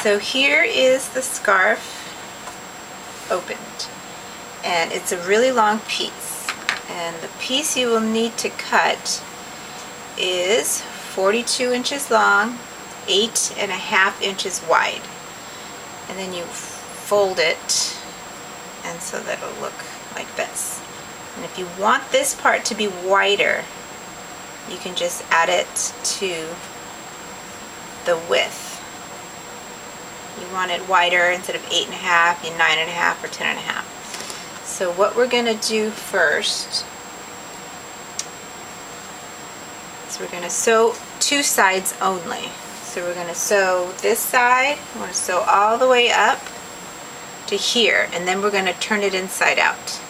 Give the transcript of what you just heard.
So here is the scarf opened, and it's a really long piece, and the piece you will need to cut is 42 inches long, 8.5 inches wide, and then you fold it and so that it'll look like this. And if you want this part to be wider, you can just add it to the width. You want it wider, instead of 8.5, you 9.5 or 10.5. So what we're going to do first is we're going to sew two sides only. So we're going to sew this side, we're going to sew all the way up to here, and then we're going to turn it inside out.